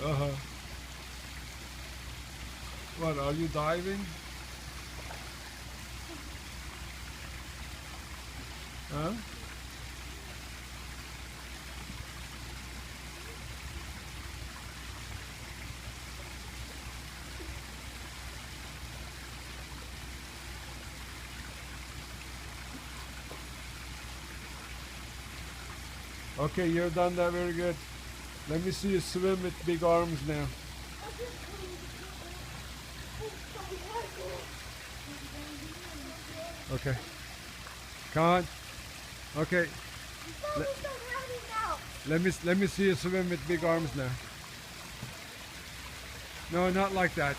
Uh-huh. What, are you diving? Huh? Okay, you've done that very good. Let me see you swim with big arms now. Okay. Come on. Okay. Let, let me see you swim with big arms now. No, not like that.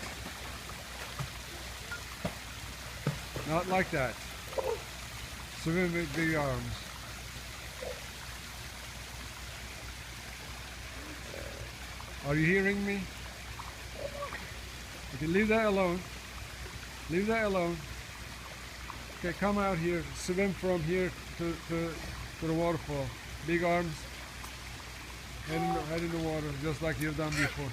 Not like that. Swim with big arms. Are you hearing me? Okay, leave that alone. Leave that alone. Okay, come out here. Swim from here to the waterfall. Big arms. Head in the water, just like you've done before.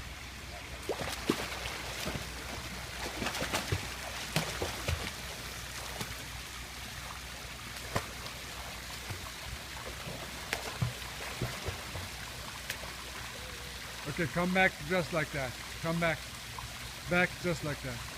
Okay, come back just like that. Come back. Back just like that.